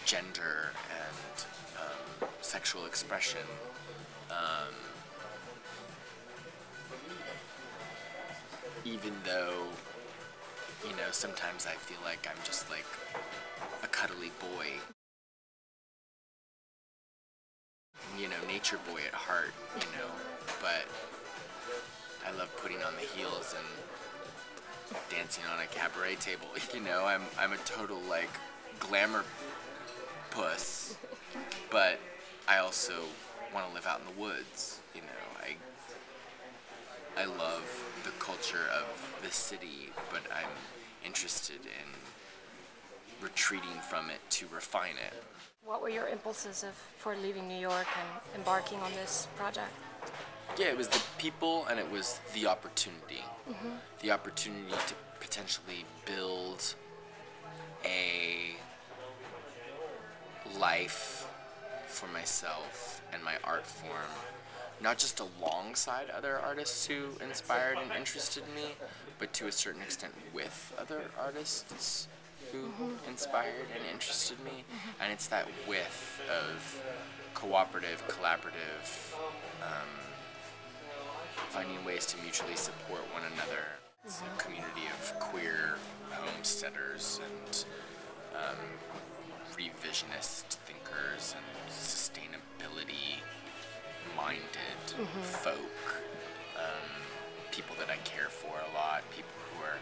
gender and sexual expression. Even though, you know, sometimes I feel like I'm just like a cuddly boy. You know, nature boy at heart, you know, but I love putting on the heels and dancing on a cabaret table. You know, I'm a total like glamour puss, but I also want to live out in the woods. You know, I love the culture of the city, but I'm interested in retreating from it to refine it. What were your impulses for leaving New York and embarking on this project? Yeah, it was the people and it was the opportunity. The opportunity to potentially build a life for myself and my art form, not just alongside other artists who inspired and interested me, but to a certain extent with other artists who inspired and interested me. And it's that width of cooperative, collaborative, finding ways to mutually support one another. It's a community of queer homesteaders and revisionist thinkers and sustainability-minded folk. People that I care for a lot, people who are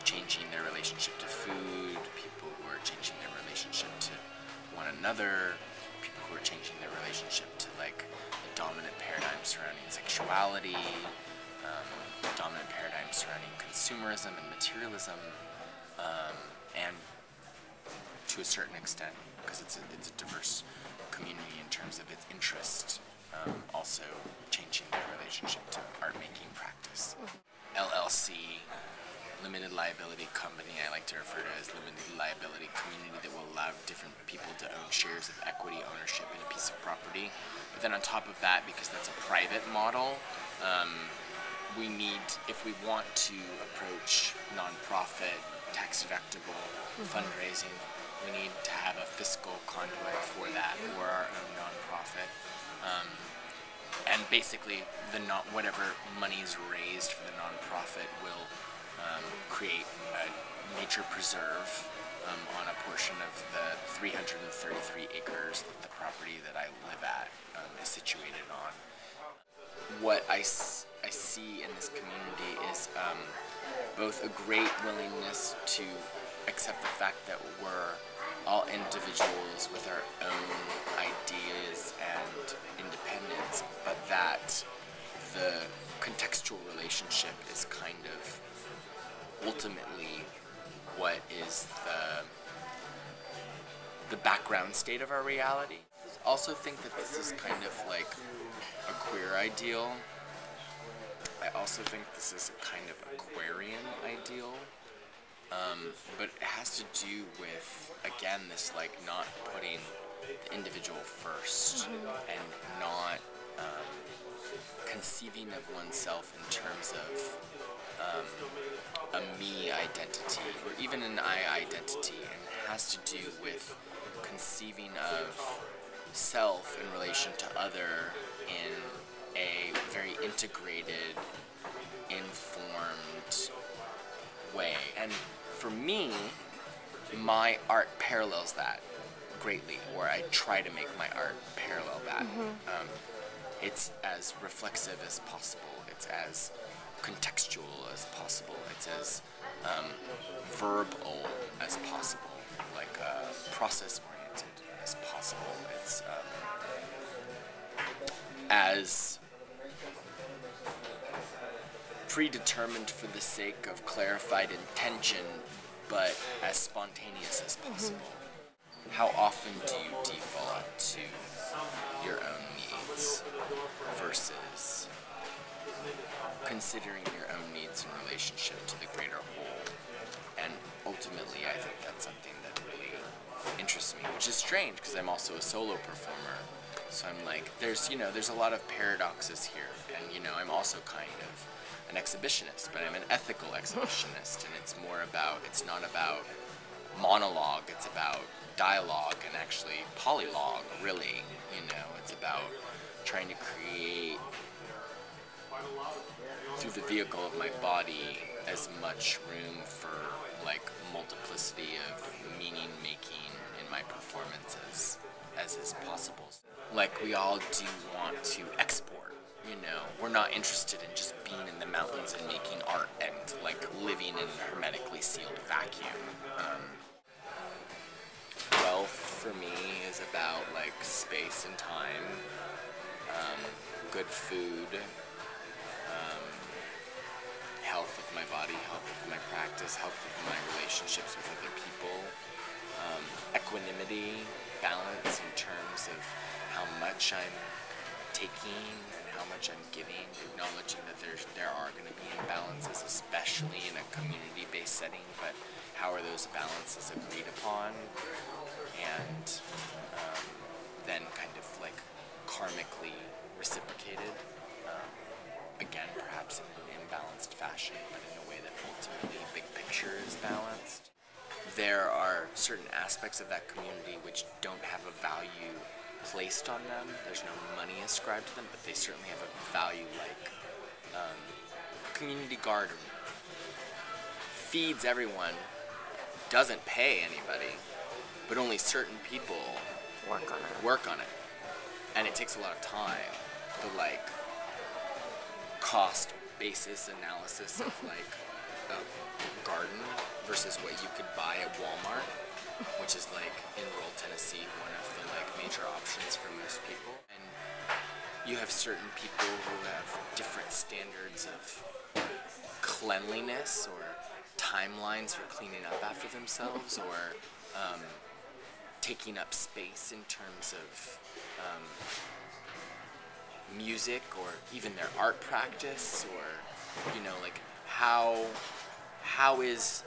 changing their relationship to food, people who are changing their relationship to one another, people who are changing their relationship to like the dominant paradigm surrounding sexuality, dominant paradigm surrounding consumerism and materialism, and to a certain extent, because it's a diverse community in terms of its interest, also changing their relationship to art-making practice. LLC, limited liability company, I like to refer to as limited liability community that will allow different people to own shares of equity ownership in a piece of property. But then on top of that, because that's a private model, we need, if we want to approach nonprofit, tax-deductible fundraising, we need to have a fiscal conduit for that, or our own nonprofit. And basically, whatever money is raised for the nonprofit will create a nature preserve on a portion of the 333 acres that the property that I live at is situated on. What I see in this community is both a great willingness to accept the fact that we're all individuals with our own ideas and independence, but that the contextual relationship is kind of ultimately what is the background state of our reality. I also think that this is kind of like a queer ideal. I also think this is a kind of Aquarian ideal. But it has to do with, again, this like not putting the individual first and not conceiving of oneself in terms of a me identity or even an I identity, and it has to do with conceiving of self in relation to other in a very integrated, informed way. And for me, my art parallels that greatly, or I try to make my art parallel that. It's as reflexive as possible, it's as contextual as possible, it's as verbal as possible, like process-oriented as possible. It's as predetermined for the sake of clarified intention, but as spontaneous as possible. How often do you default to your own needs versus considering your own needs in relationship to the greater whole? And ultimately, I think that's something that really interests me, which is strange because I'm also a solo performer. So I'm like, there's a lot of paradoxes here, and I'm also kind of an exhibitionist, but I'm an ethical exhibitionist, and it's not about monologue, it's about dialogue, and actually polylogue, really. It's about trying to create, through the vehicle of my body, as much room for multiplicity of meaning making in my performances as is possible. We all do want to export, we're not interested in just being in the mountains and making art and living in a hermetically sealed vacuum. Wealth for me is about space and time, good food, health of my body, health of my practice, health of my relationships with other people, equanimity, balance in terms of how much I'm taking and how much I'm giving, acknowledging that there are going to be imbalances, especially in a community-based setting, but how are those balances agreed upon, and then kind of karmically reciprocated, again, perhaps in an imbalanced fashion, but in a way that ultimately big picture is balanced. There are certain aspects of that community which don't have a value placed on them. There's no money ascribed to them, but they certainly have a value, community garden. Feeds everyone, doesn't pay anybody, but only certain people work on it. And it takes a lot of time to cost basis analysis of a garden versus what you could buy at Walmart, which is in rural Tennessee one of the major options for most people. And you have certain people who have different standards of cleanliness or timelines for cleaning up after themselves, or taking up space in terms of music, or even their art practice, or how is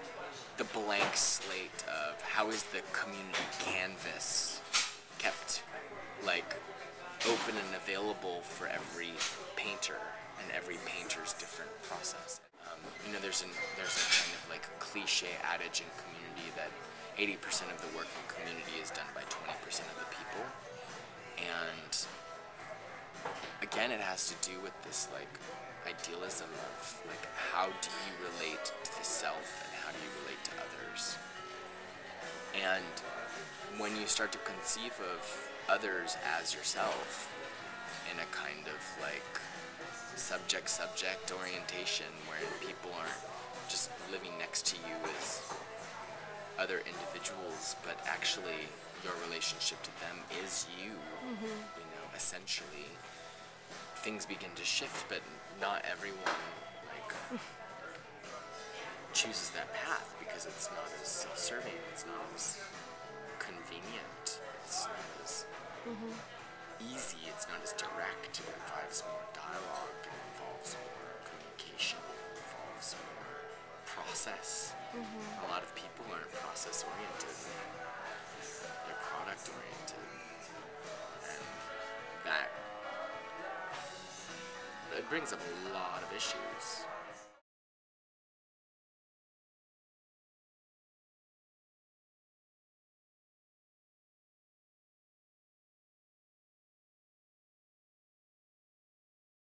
the blank slate of how is the community canvas kept open and available for every painter and every painter's different process. There's a kind of cliche adage in community that 80% of the work in community is done by 20% of the people, and again, it has to do with this idealism of how do you relate to the self and how do you relate to others. And when you start to conceive of others as yourself in a kind of subject orientation, where people aren't just living next to you as other individuals, but actually your relationship to them is you, essentially, things begin to shift, but not everyone chooses that path because it's not as self-serving, it's not as convenient, it's not as easy, it's not as direct, it involves more dialogue, it involves more communication, it involves more process. A lot of people aren't process-oriented, they're product-oriented, and that it brings up a lot of issues.